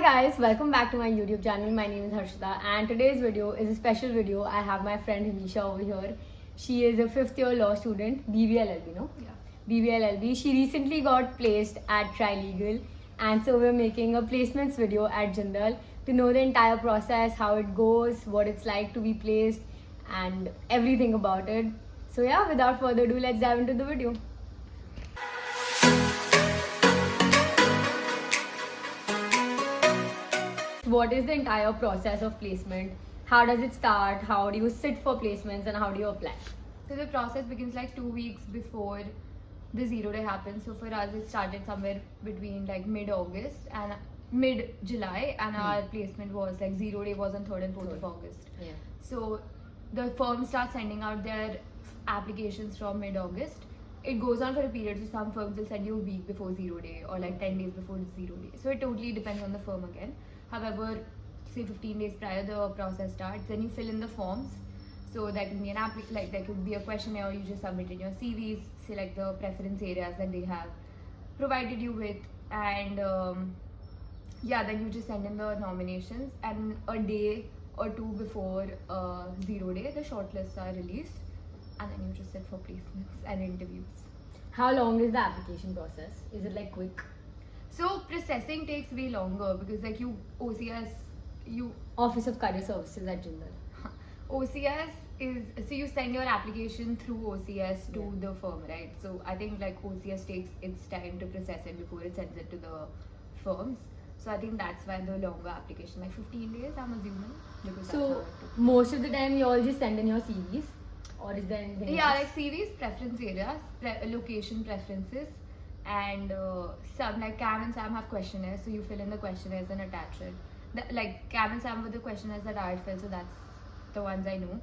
Hi guys, welcome back to my YouTube channel. My name is Harshita and today's video is a special video. I have my friend Himeesha over here. She is a 5th year law student, BBLLB, no? Yeah. BBLLB. She recently got placed at Trilegal and so we're making a placements video at Jindal to know the entire process, how it goes, what it's like to be placed and everything about it. So yeah, without further ado, let's dive into the video. What is the entire process of placement? How does it start? How do you sit for placements and how do you apply? So the process begins like 2 weeks before the 0 day happens. So for us, it started somewhere between like mid-August and mid-July, and our placement was like 0 day was on 3rd and 4th of August. Yeah. So the firms start sending out their applications from mid-August. It goes on for a period, so some firms will send you a week before 0 day or like 10 days before 0 day. So it totally depends on the firm again. However, say 15 days prior the process starts, then you fill in the forms. So there can be there could be a questionnaire, or you just submit in your CVs, select the preference areas that they have provided you with, and then you just send in the nominations, and a day or two before 0 day the shortlists are released, and then you just sit for placements and interviews. How long is the application process? Is it like quick? So processing takes way longer because like Office of Career Services at Jindal. OCS is, so you send your application through OCS to the firm, right? So I think like OCS takes its time to process it before it sends it to the firms. So I think that's why the longer application, like 15 days, I'm assuming. Because that's how So it took. most of the time you all just send in your CVs, or is there anything Yeah, else? like CVs, preference areas, location preferences, and some like Cam and Sam have questionnaires, so you fill in the questionnaires and attach it. Like Cam and Sam were the questionnaires that I fill, so that's the ones I know.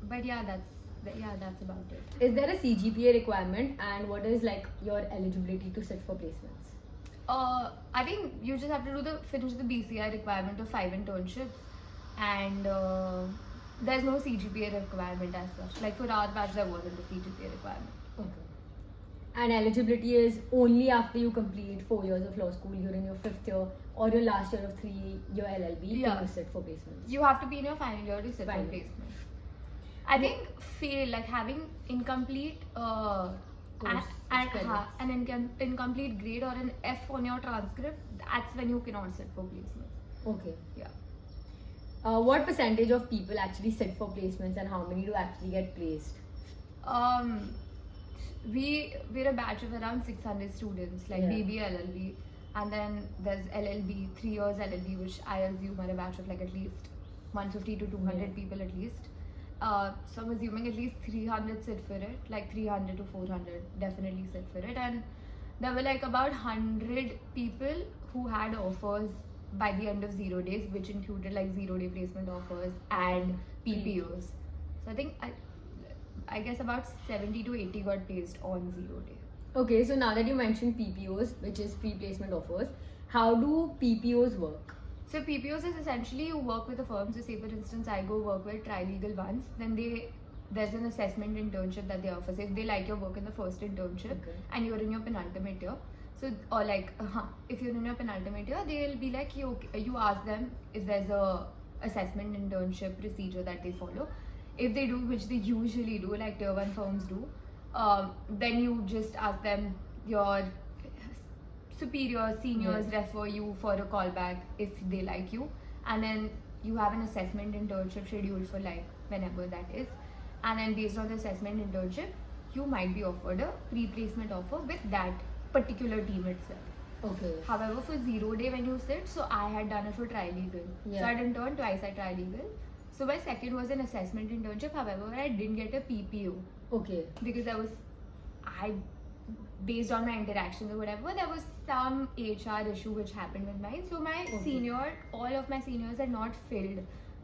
But yeah, that's about it. Is there a CGPA requirement and what is like your eligibility to sit for placements? I think you just have to finish the BCI requirement of 5 internships, and there's no CGPA requirement as such. Like for our batch, there wasn't a CGPA requirement. Okay. And eligibility is only after you complete 4 years of law school, you're in your 5th year or your last year of 3-year LLB, Yeah. can you sit for placements? You have to be in your final year to sit for Final. placement. I think having incomplete Course, credits. an incomplete grade or an F on your transcript, that's when you cannot sit for placement. Okay. Yeah. What percentage of people actually sit for placements and how many do actually get placed? We're a batch of around 600 students, like Yeah. BB LLB, and then there's LLB, 3 years LLB, which I assume are a batch of like at least 150 to 200 Yeah. people at least. So I'm assuming at least 300 sit for it, like 300 to 400 definitely sit for it. And there were like about 100 people who had offers by the end of 0 days, which included like 0 day placement offers and PPOs. So I think I guess about 70 to 80 got placed on 0 day. Okay, so now that you mentioned PPOs, which is pre-placement offers, how do PPOs work? So PPOs is essentially you work with a firm. So say for instance I go work with Trilegal once, then there's an assessment internship that they offer. So if they like your work in the first internship, Okay. and you're in your penultimate year, so or like if you're in your penultimate year, they'll be like you ask them if there's a assessment internship procedure that they follow. If they do, which they usually do, like tier 1 firms do, then you just ask them, your superiors, seniors refer you for a callback if they like you, and then you have an assessment internship scheduled for like whenever that is, and then based on the assessment internship you might be offered a pre-placement offer with that particular team itself. Okay. However, for 0 day when you sit, so I had done it for Trilegal. Yeah. So I had interned twice at Trilegal. So my second was an assessment internship. However, I didn't get a PPO Okay. because based on my interactions or whatever, there was some HR issue which happened with mine. So my all of my seniors had not filled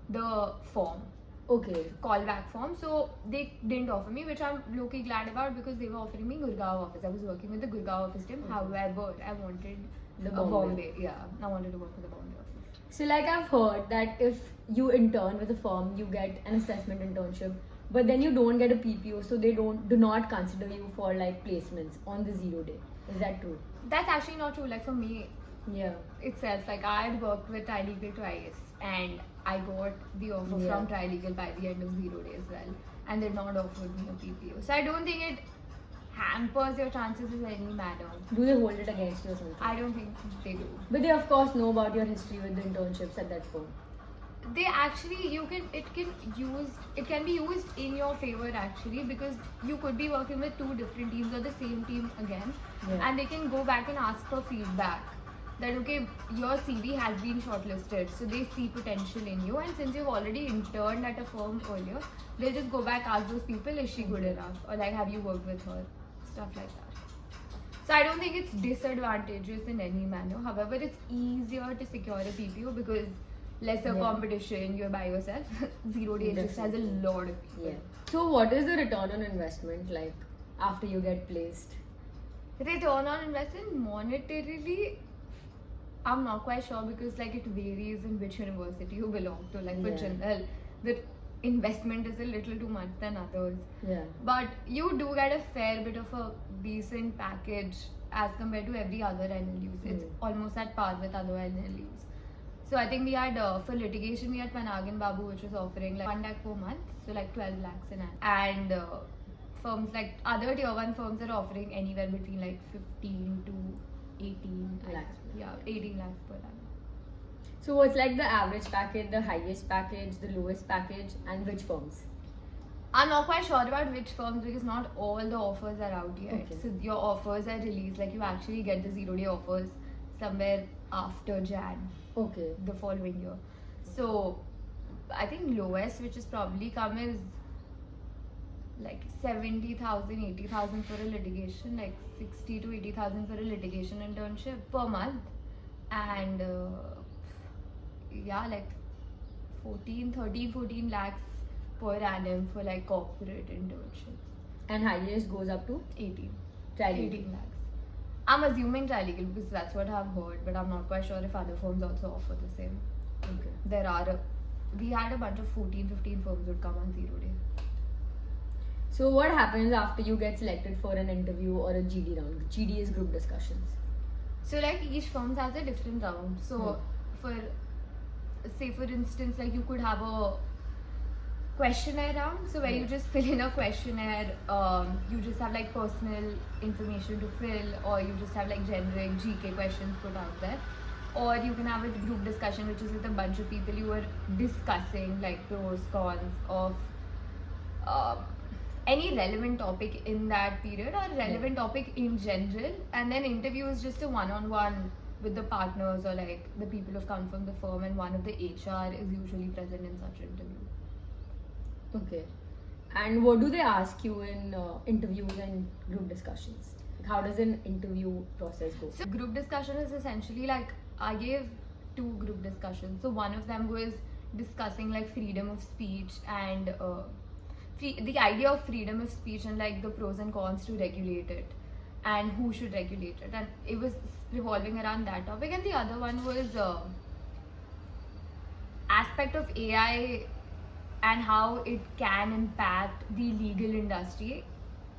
the form, Okay. callback form. So they didn't offer me, which I'm low-key glad about because they were offering me Gurgaon office. I was working with the Gurgaon office team. Okay. However, I wanted The a Bombay. Bombay. Yeah, I wanted to work with the Bombay office. So like I've heard that if you intern with a firm, you get an assessment internship, but then you don't get a PPO, so they do not consider you for like placements on the 0 day. Is that true? That's actually not true. Like for me, Yeah. itself. Like I had worked with Trilegal twice, and I got the offer Yeah. from Trilegal by the end of 0 day as well, and they've not offered me a PPO. So I don't think it hampers your chances in any manner. Do they hold it against you or something? I don't think they do. But they of course know about your history with the internships at that firm. They actually, it can be used in your favor actually, because you could be working with two different teams or the same team again, Yeah. and they can go back and ask for feedback that okay, your CV has been shortlisted, so they see potential in you, and since you've already interned at a firm earlier, they'll just go back, ask those people, is she good enough, or like have you worked with her, stuff like that. So I don't think it's disadvantageous in any manner. However, it's easier to secure a PPO because lesser Yeah. competition, you're by yourself. 0 day just has a Definitely. lot of people. Yeah. So what is the return on investment like after you get placed? Return on investment monetarily, I'm not quite sure because like it varies in which university you belong to. Like for Yeah. Jindal, the investment is a little too much than others. Yeah. But you do get a fair bit of a decent package as compared to every other NLUs. It's almost at par with other NLUs. So I think we had, for litigation, we had Panagan Babu, which was offering like 1 lakh per month, so like 12 lakhs an annum. And firms like other tier 1 firms are offering anywhere between like 15 to 18 Lakhs. Yeah, 18 lakhs per annum. So what's like the average package, the highest package, the lowest package, and which firms? I'm not quite sure about which firms because not all the offers are out yet. Okay. So your offers are released, like you actually get the 0 day offers somewhere after Jan, Okay. the following year. So I think lowest which is probably come is like 70,000, 80,000 for a litigation, like 60 to 80,000 for a litigation internship per month, and yeah, like 14 lakhs per annum for like corporate internships. And highest goes up to 18 Trilegal. 18 lakhs. I'm assuming Trilegal because that's what I've heard, but I'm not quite sure if other firms also offer the same. Okay. We had a bunch of 14, 15 firms would come on 0 day. So what happens after you get selected for an interview or a GD round? GD is group discussions. So like each firm has a different round. So for instance, like you could have a questionnaire round, so where you just fill in a questionnaire, you just have like personal information to fill, or you just have like generic GK questions put out there, or you can have a group discussion which is with a bunch of people you are discussing like pros, cons of any relevant topic in that period or relevant topic in general, and then interview is just a one-on-one with the partners or like the people who've come from the firm, and one of the HR is usually present in such interview. Okay. And what do they ask you in interviews and group discussions? Like how does an interview process go? So group discussion is essentially like I gave 2 group discussions. So one of them was discussing like freedom of speech and the idea of freedom of speech and like the pros and cons to regulate it and who should regulate it, and it was revolving around that topic. And the other one was aspect of AI and how it can impact the legal industry,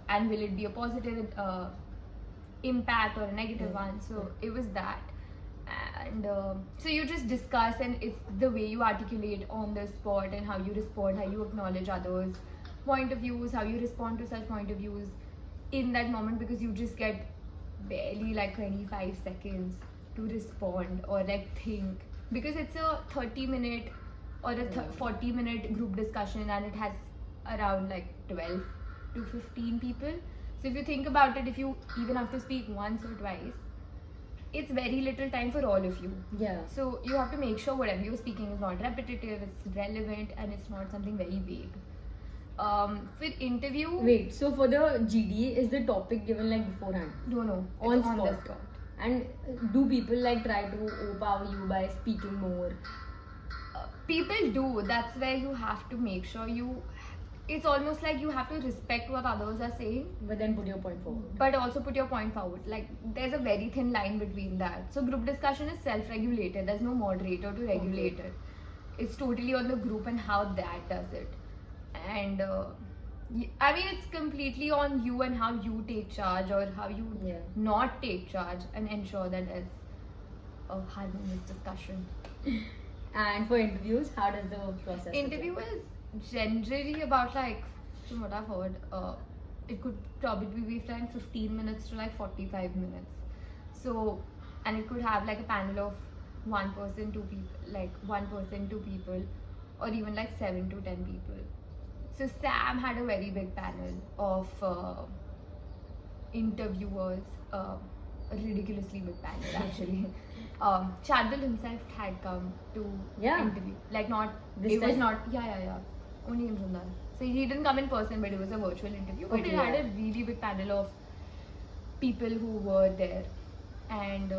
and will it be a positive impact or a negative one. So it was that, and so you just discuss, and it's the way you articulate on the spot and how you respond, how you acknowledge others' point of views, how you respond to such point of views in that moment, because you just get barely like 25 seconds to respond or like think, because it's a 30-minute or a 40-minute group discussion, and it has around like 12 to 15 people. So if you think about it, if you even have to speak once or twice, it's very little time for all of you. Yeah. So you have to make sure whatever you're speaking is not repetitive, it's relevant, and it's not something very vague. For interview, Wait, so for the GD, is the topic given like beforehand? no, On it's on the spot. spot. And do people like try to overpower you by speaking more? People do. That's where you have to make sure it's almost like you have to respect what others are saying, But then put your point forward. but also put your point forward. Like there's a very thin line between that. So group discussion is self-regulated. There's no moderator to regulate it. It's totally on the group and how that does it. And I mean, it's completely on you and how you take charge or how you not take charge and ensure that there's a harmonious discussion. And for interviews, how does the process Interview look like? is generally about like, from what I've heard, it could probably be from 15 minutes to like 45 minutes. So, and it could have like a panel of one person, two people, like one person, two people, or even like 7 to 10 people. So Sam had a very big panel of interviewers, a ridiculously big panel actually. Shardul himself had come to Yeah. interview, like not This it was time? not only in Jindal. So he didn't come in person, but it was a virtual interview. But Okay, it had yeah. a really big panel of people who were there, and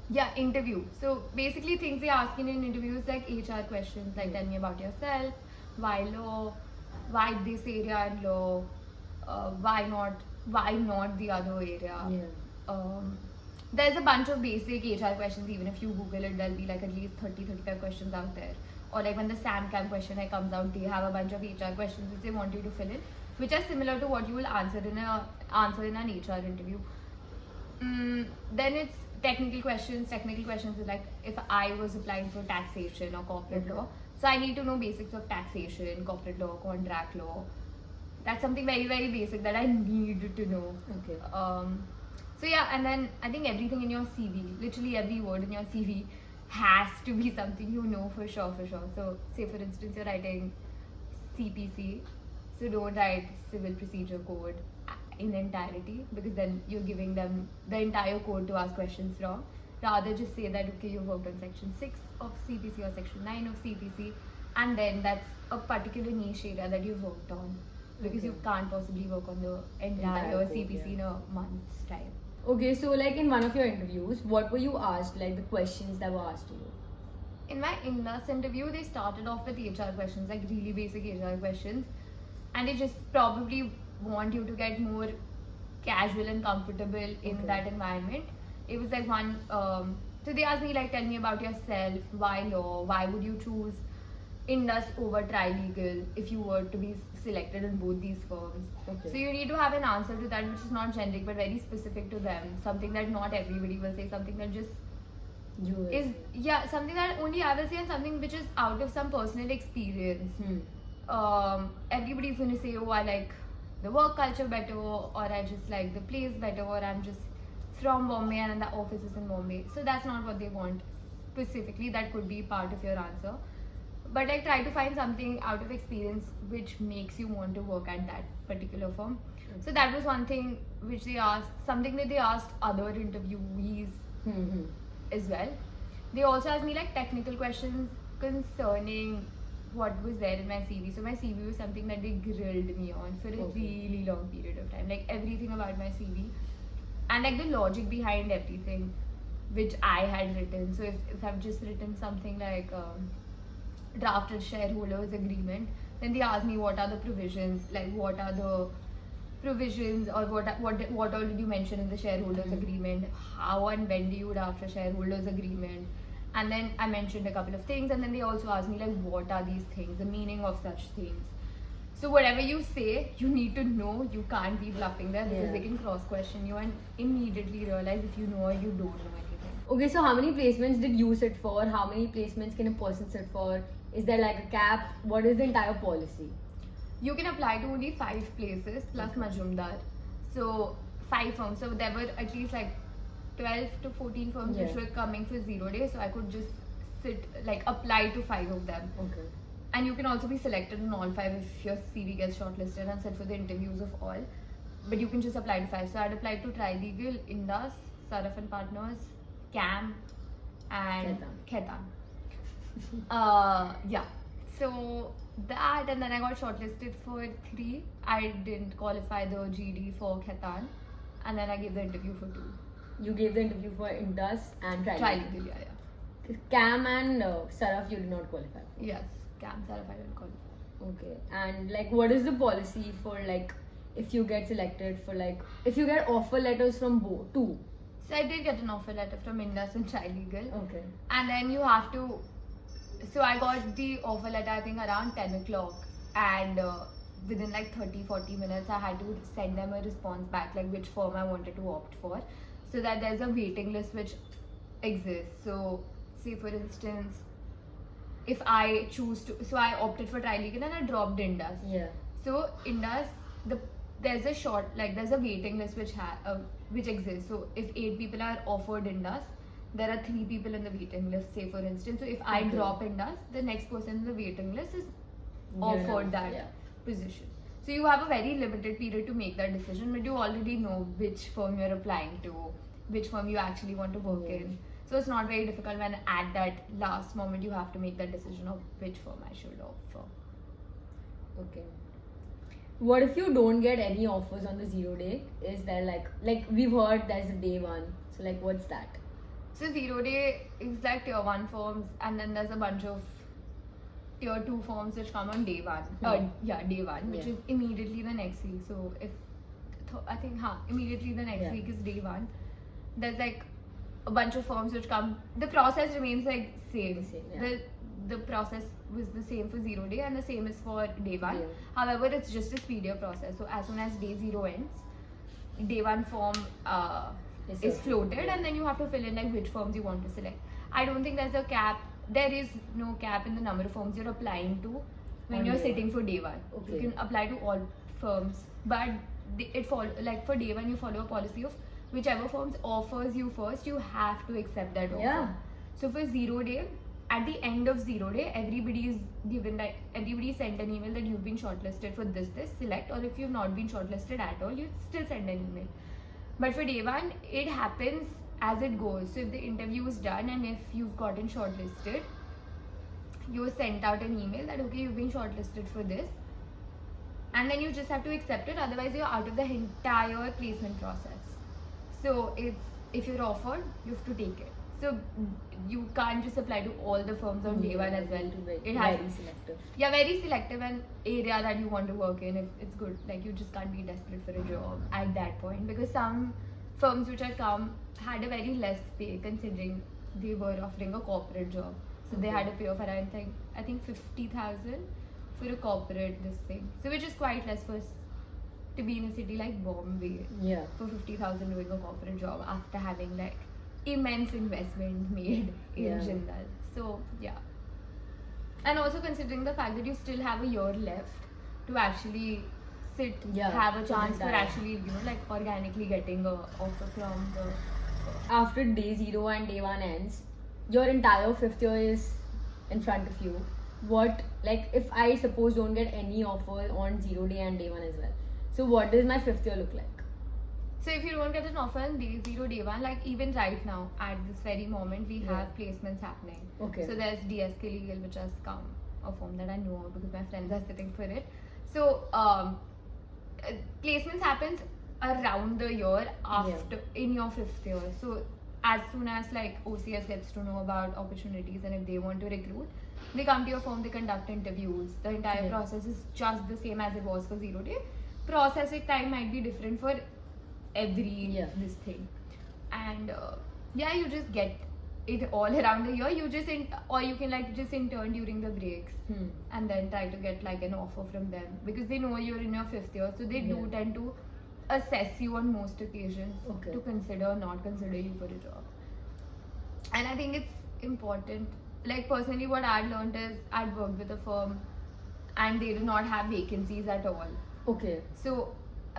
yeah, interview. So basically, things they ask in an interview is like HR questions, like tell me about yourself, why law, why this area in law, why not the other area. Yeah. There's a bunch of basic HR questions. Even if you Google it, there'll be like at least 30-35 questions out there. Or like when the SAMCAM questionnaire comes out, they have a bunch of HR questions which they want you to fill in, which are similar to what you will answer in an HR interview. Then it's technical questions. Technical questions is like if I was applying for taxation or corporate Okay. law, so I need to know basics of taxation, corporate law, contract law. That's something very, very basic that I need to know. Okay. So yeah, and then I think everything in your CV, literally every word in your CV, has to be something you know for sure. So say for instance you're writing CPC, so don't write Civil Procedure Code in entirety, because then you're giving them the entire code to ask questions from. Rather just say that okay, you worked on section 6 of CPC or section 9 of CPC, and then that's a particular niche area that you've worked on, because you Okay. can't possibly work on the entire Entire code, CPC yeah. in a month's time. Okay, so like in one of your interviews, what were you asked? Like the questions that were asked to you? In my Indus interview, they started off with HR questions, like really basic HR questions, and they just probably want you to get more casual and comfortable in Okay. that environment. It was like one, so they asked me like, tell me about yourself, why law, why would you choose Indus over Trilegal if you were to be selected in both these firms. Okay. So you need to have an answer to that which is not generic but very specific to them, something that not everybody will say, something that just You will is say. something that only I will say, and something which is out of some personal experience. Everybody's going to say, oh, I like the work culture better, or I just like the place better, or I'm just from Bombay and the office is in Bombay. So that's not what they want specifically. That could be part of your answer, but like try to find something out of experience which makes you want to work at that particular firm. So that was one thing which they asked, something that they asked other interviewees as well. They also asked me like technical questions concerning what was there in my CV. So my CV was something that they grilled me on for a Okay. really long period of time, like everything about my CV and like the logic behind everything which I had written. So if I've just written something like drafted shareholders agreement, then they asked me what are the provisions, like what are the provisions, or what all did you mention in the shareholders agreement, how and when do you draft a shareholders agreement. And then I mentioned a couple of things, and then they also asked me like what are these things, the meaning of such things. So whatever you say, you need to know. You can't be bluffing there, because Yeah. they can cross question you and immediately realize if you know or you don't know anything. Okay, so how many placements did you sit for? How many placements can a person sit for? Is there like a cap? What is the entire policy? You can apply to only 5 places plus Majumdar. So 5 firms. So there were at least like 12 to 14 firms which Yeah. were coming for 0 days. So I could just apply to 5 of them. Okay. And you can also be selected in all 5 if your CV gets shortlisted and set for the interviews of all. But you can just apply to 5. So I'd applied to Trilegal, Indus, Saraf and Partners, CAM, and Khetan. Yeah. So that, and then I got shortlisted for 3. I didn't qualify the GD for Khetan, and then I gave the interview for 2. You gave the interview for Indus and Trilegal, yeah. Cam and Saraf, you did not qualify for. Yes, CAM, Saraf, I didn't qualify. Okay. And like, what is the policy for like if you get selected for like if you get offer letters from both two? So I did get an offer letter from Indus and Trilegal. Okay. And then you have to, so I got the offer letter I think around 10 o'clock, and within like 30-40 minutes I had to send them a response back, like which firm I wanted to opt for, so that there's a waiting list which exists. So, say for instance, if I choose to, so I opted for trilegal and I dropped Indus. Yeah. So Indus, there's a waiting list which exists. So if 8 people are offered Indus, there are 3 people in the waiting list. Say for instance, so if I drop Indus, the next person in the waiting list is offered that position. So you have a very limited period to make that decision, but you already know which firm you're applying to, which firm you actually want to work in. So it's not very difficult when at that last moment you have to make that decision of which firm I should opt for. Okay. What if you don't get any offers on the 0 day? Is there like we've heard there's a day one. So like what's that? So 0 day is like tier 1 firms, and then there's a bunch of tier 2 firms which come on day 1. Day 1, which is immediately the next week. So if immediately the next week is day 1. There's like a bunch of firms which come. The process remains like same. The process was the same for 0 day and the same is for day 1. However, it's just a speedier process. So as soon as day 0 ends, day 1 form is floated, and then you have to fill in like which firms you want to select. I don't think there's a cap. There is no cap in the number of firms you're applying to when you're sitting for day 1. You can apply to all firms, but for day 1 you follow a policy of whichever firms offers you first, you have to accept that offer. So for 0 day, at the end of 0 day, everybody sent an email that you've been shortlisted for this, select, or if you've not been shortlisted at all, you still send an email. But for day 1, it happens as it goes. So if the interview is done and if you've gotten shortlisted, you sent out an email that okay, you've been shortlisted for this, and then you just have to accept it, otherwise you're out of the entire placement process. So if you're offered, you have to take it. So you can't just apply to all the firms on day 1 as well. It has very selective. Yeah, very selective, and area that you want to work in, if it's good. Like you just can't be desperate for a job at that point, because some firms which had come had a very less pay considering they were offering a corporate job. So they had a pay of around I think 50,000 for a corporate thing. So which is quite less to be in a city like Bombay. For 50,000 doing a corporate job after having like immense investment made in Jindal. So and also considering the fact that you still have a year left to actually have a chance for actually like organically getting a offer from the. After day 0 and day 1 ends, your entire 5th year is in front of you. What, like if I suppose don't get any offer on 0 day and day 1 as well, so what does my 5th year look like? So if you don't get an offer on day 0, day 1, like even right now at this very moment we have placements happening. So there's DSK Legal which has come, a firm that I know of because my friends are sitting for it. So placements happens around the year after in your 5th year. So as soon as like OCS gets to know about opportunities and if they want to recruit, they come to your firm, they conduct interviews. The entire process is just the same as it was for 0 day. Processing time might be different for every this thing, and you just get it all around the year. You just or you can like just intern during the breaks and then try to get like an offer from them, because they know you're in your 5th year, so they do tend to assess you on most occasions to consider or not consider you for a job. And I think it's important. Like personally, what I learned is I'd worked with a firm and they did not have vacancies at all. So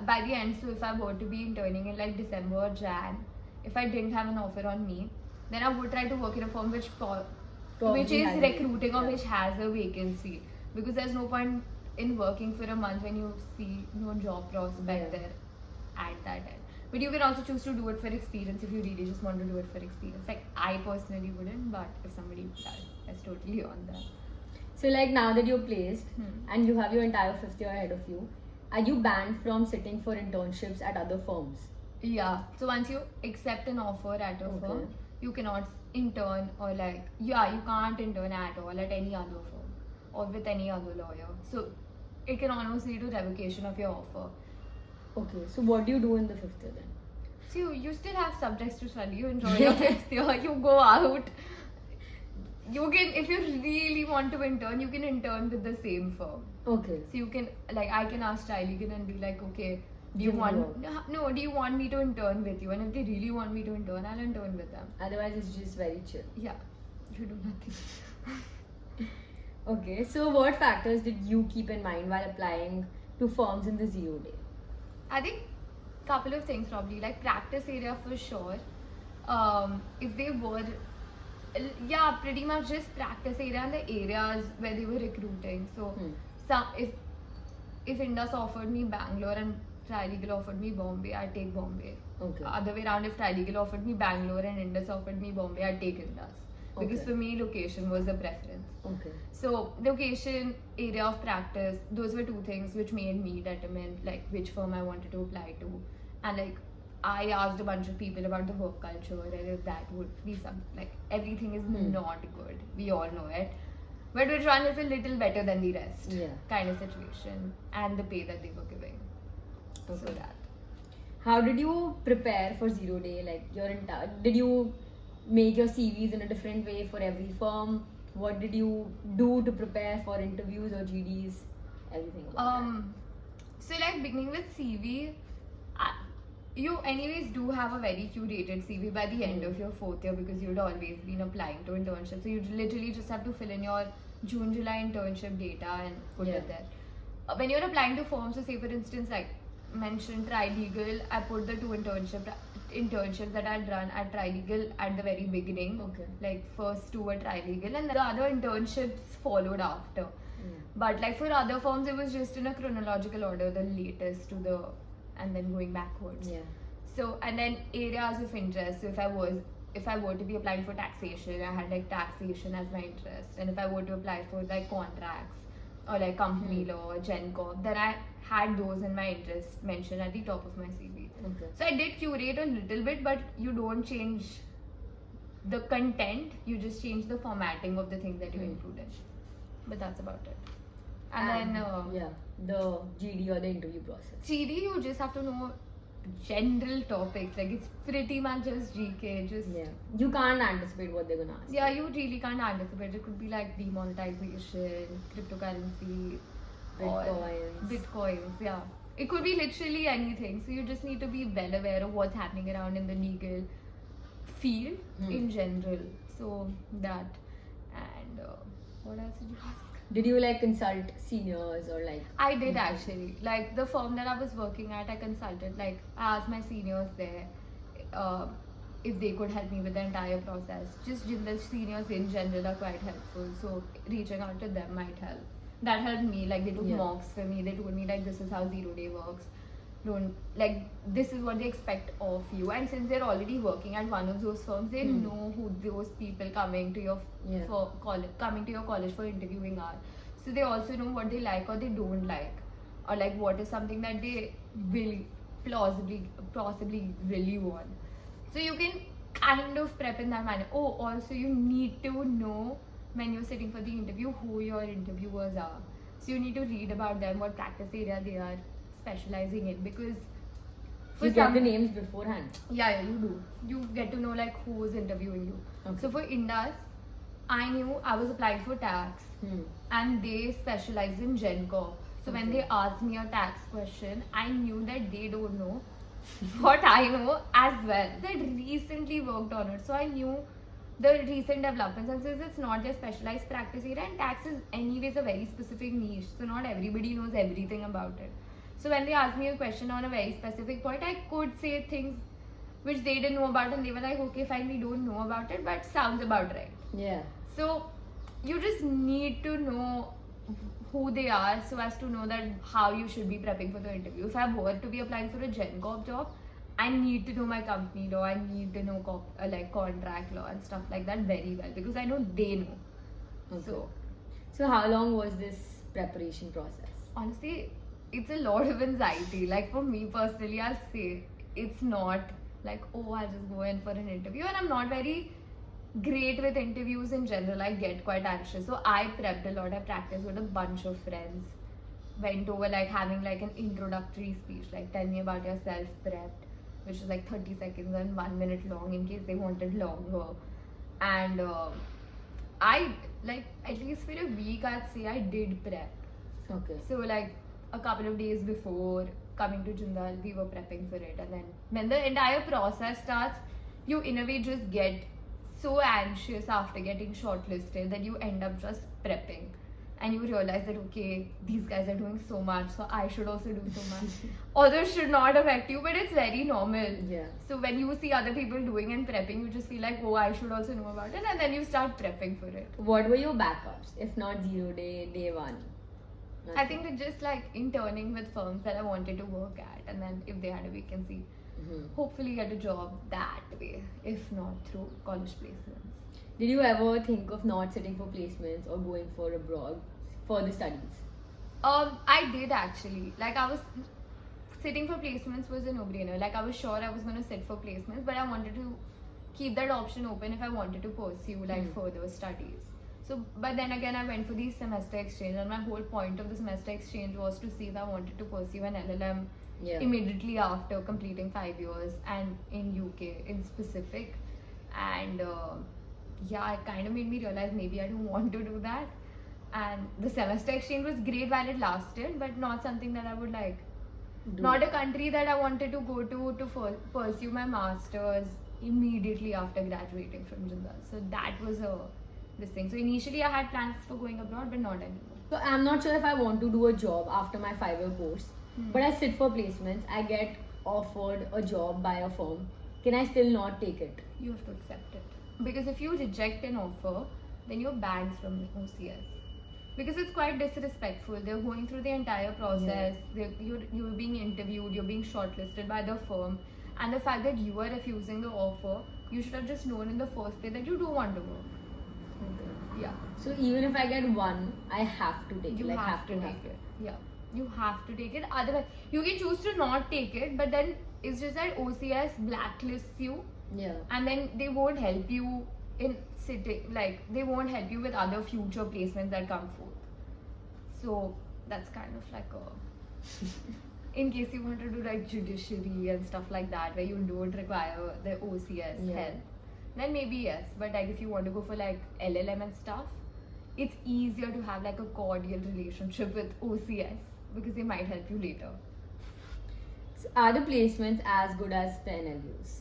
by the end, so if I were to be interning in like December or Jan, if I didn't have an offer on me, then I would try to work in a firm which is recruiting or which has a vacancy, because there's no point in working for a month when you see no job prospect there at that end. But you can also choose to do it for experience if you really just want to do it for experience. Like I personally wouldn't, but if somebody does, that's totally on them. So like now that you're placed and you have your entire 5th year ahead of you, are you banned from sitting for internships at other firms? Yeah. So once you accept an offer at a firm, you cannot intern or you can't intern at all at any other firm or with any other lawyer. So it can almost lead to revocation of your offer. So what do you do in the 5th year then? So you still have subjects to study. You enjoy your 5th year. You go out. You can, if you really want to intern, you can intern with the same firm. So you can, like, I can ask trilegal and be like, okay, Do you Didn't want work. no? Do you want me to intern with you? And if they really want me to intern, I'll intern with them. Otherwise, it's just very chill. Yeah, you do nothing. Okay, so what factors did you keep in mind while applying to firms in the 0 day? I think couple of things probably, like practice area for sure. If they were, yeah, pretty much just practice area and the areas where they were recruiting. So some if Indus offered me Bangalore and Trilegal offered me Bombay, I'd take Bombay. Okay. Other way around, if Trilegal offered me Bangalore and Indus offered me Bombay, I'd take Indus. Because Okay. for me, location was a preference. Okay. So location, area of practice, those were two things which made me determine like which firm I wanted to apply to. And like I asked a bunch of people about the work culture and if that would be some like everything is not good. We all know it. But which one is a little better than the rest? Yeah. Kind of situation. And the pay that they were giving. So Okay. that. How did you prepare for 0 day? Like your entire, did you make your CVs in a different way for every firm? What did you do to prepare for interviews or GDs? Everything about So like beginning with CV, you anyways do have a very curated CV by the end of your 4th year because you'd always been applying to internships. So you literally just have to fill in your June, July internship data and put it there. When you're applying to firms, so say for instance, like mentioned Trilegal, I put the 2 internships that I'd run at Trilegal at the very beginning. Okay. Like first 2 were Trilegal and the other internships followed after. But like for other firms, it was just in a chronological order, the latest to the, and then going backwards. Yeah. So and then areas of interest. So if I were to be applying for taxation, I had like taxation as my interest. And if I were to apply for like contracts or like company law or Gen Corp, then I had those in my interest mentioned at the top of my CV. Okay. So I did curate a little bit, but you don't change the content, you just change the formatting of the things that you included. But that's about it. And then yeah, the GD or the interview process. GD, you just have to know general topics. Like it's pretty much just GK. Just You can't anticipate what they're gonna ask. yeah, you really can't anticipate. It could be like demonetization, cryptocurrency, Bitcoins. Yeah, it could be literally anything. So you just need to be well aware of what's happening around in the legal field in general. So that and what else did you ask? Did you like consult seniors or like? I did actually. Like the firm that I was working at, I consulted. Like I asked my seniors there if they could help me with the entire process. Just Jindal seniors in general are quite helpful. So reaching out to them might help. That helped me. Like they took mocks for me. They told me like this is how 0 day works. Don't like this is what they expect of you. And since they're already working at one of those firms, they know who those people coming to your college for interviewing are. So they also know what they like or they don't like, or like what is something that they will possibly really want. So you can kind of prep in that manner. Oh, also you need to know when you're sitting for the interview who your interviewers are. So you need to read about them, what practice area they are specializing in, because You get the names beforehand. Yeah, you do. You get to know like who is interviewing you. Okay. So for Indus, I knew I was applying for tax and they specialize in Gen Corp. So when they asked me a tax question, I knew that they don't know what I know as well. They recently worked on it. So I knew the recent developments, and since it's not their specialized practice area, and tax is anyways a very specific niche, so not everybody knows everything about it. So when they asked me a question on a very specific point, I could say things which they didn't know about, and they were like, okay, fine, we don't know about it, but sounds about right. Yeah. So you just need to know who they are so as to know that how you should be prepping for the interview. If I were to be applying for a Gen Corp job, I need to know my company law, I need to know like contract law and stuff like that very well, because I know they know. Okay. So how long was this preparation process? Honestly, it's a lot of anxiety. Like for me personally, I'll say it's not like, oh, I'll just go in for an interview, and I'm not very great with interviews in general. I get quite anxious, so I prepped a lot. I practiced with a bunch of friends, went over like having like an introductory speech, like tell me about yourself, prepped, which is like 30 seconds and 1 minute long in case they wanted longer. And I like at least for a week I'd say I did prep. Okay. So like a couple of days before, coming to Jindal, we were prepping for it, and then when the entire process starts, you in a way just get so anxious after getting shortlisted that you end up just prepping, and you realize that okay, these guys are doing so much, so I should also do so much. Others should not affect you, but it's very normal. Yeah. So when you see other people doing and prepping, you just feel like, oh, I should also know about it, and then you start prepping for it. What were your backups? If not 0 day, day 1? I think it's just like interning with firms that I wanted to work at, and then if they had a vacancy, hopefully get a job that way, if not through college placements. Did you ever think of not sitting for placements or going for abroad for the studies? I did actually. Like I was sitting for placements was a no-brainer. Like I was sure I was going to sit for placements, but I wanted to keep that option open if I wanted to pursue like further studies. So, but then again, I went for the semester exchange, and my whole point of the semester exchange was to see if I wanted to pursue an LLM immediately after completing 5 years, and in UK in specific. And yeah, it kind of made me realize maybe I don't want to do that. And the semester exchange was great while it lasted, but not something that I would like. Not a country that I wanted to go to pursue my masters immediately after graduating from Jindal. So that was this thing. So initially I had plans for going abroad, but not anymore. So I'm not sure if I want to do a job after my 5-year course, but I sit for placements. I get offered a job by a firm. Can I still not take it? You have to accept it. Because if you reject an offer, then you're banned from OCS. Because it's quite disrespectful. They're going through the entire process. You're being interviewed, you're being shortlisted by the firm. And the fact that you are refusing the offer, you should have just known in the first place that you do want to work. Okay. Yeah. So even if I get one, I have to take it. You Like have to take it. Yeah. You have to take it. Otherwise, you can choose to not take it, but then it's just that OCS blacklists you. Yeah. And then they won't help you in sitting, like they won't help you with other future placements that come forth. So that's kind of like a in case you want to do like judiciary and stuff like that where you don't require the OCS help, then maybe yes. But like if you want to go for like LLM and stuff, it's easier to have like a cordial relationship with OCS because they might help you later. So are the placements as good as the NLUs?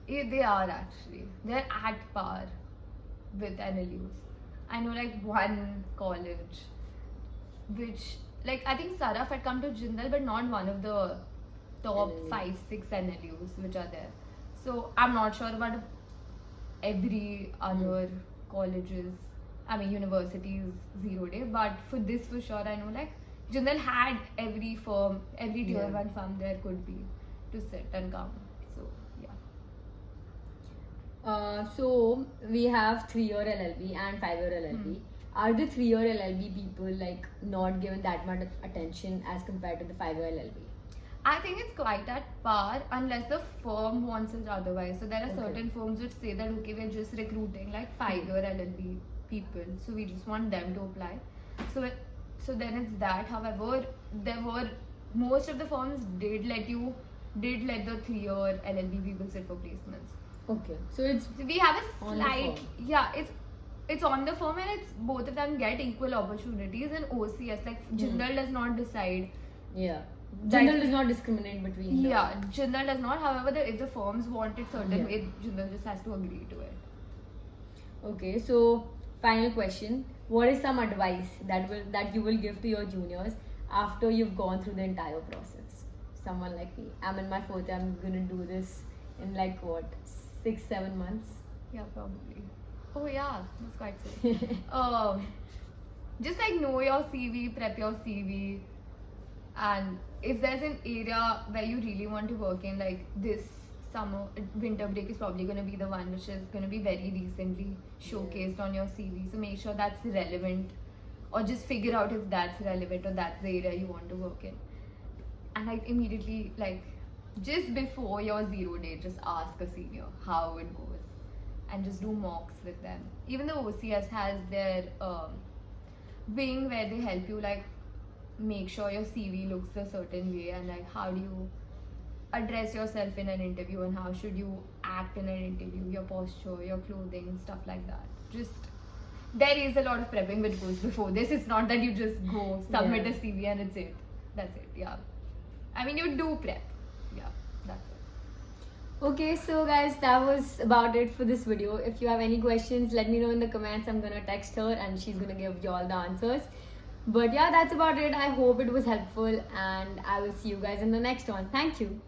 They are actually. They're at par with NLUs. I know like one college which, like I think Saraf had come to Jindal, but not one of the top NLUs. 5-6 NLUs which are there. So I'm not sure about every other colleges, I mean universities 0 day, but for this for sure I know like Jindal had every firm, every tier 1 firm there could be to sit and come. So yeah. So we have 3-year LLB and 5-year LLB. Are the 3-year LLB people like not given that much attention as compared to the 5-year LLB? I think it's quite at par unless the firm wants it otherwise. So there are certain firms which say that okay, we're just recruiting like 5-year LLB people, so we just want them to apply. So then it's that. However, there were most of the firms did let the 3-year LLB people sit for placements. Okay, so it's We have a on the slight, firm. it's on the firm, and it's both of them get equal opportunities. And OCS, like Jindal does not decide. Jindal does not discriminate between them. Yeah, Jindal does not. However, if the firms want it certain way, Jindal just has to agree to it. Okay, so final question: what is some advice that you will give to your juniors after you've gone through the entire process? Someone like me, I'm in my 4th year. I'm gonna do this in like what, 6-7 months? Yeah, probably. Oh yeah, that's quite safe. Just like know your CV, prep your CV, and if there's an area where you really want to work in, like this summer, winter break is probably going to be the one which is going to be very recently showcased on your CV. So make sure that's relevant, or just figure out if that's relevant or that's the area you want to work in. And like immediately, like just before your 0 day, just ask a senior how it goes. And just do mocks with them. Even though OCS has their wing where they help you like make sure your CV looks a certain way, and like how do you address yourself in an interview, and how should you act in an interview, your posture, your clothing, stuff like that. Just there is a lot of prepping which goes before this. It's not that you just go submit a CV and it's it. That's it. Yeah. I mean, you do prep. Yeah, that's it. Okay, so guys, that was about it for this video. If you have any questions, let me know in the comments. I'm gonna text her and she's gonna give you all the answers. But yeah, that's about it. I hope it was helpful and I will see you guys in the next one. Thank you.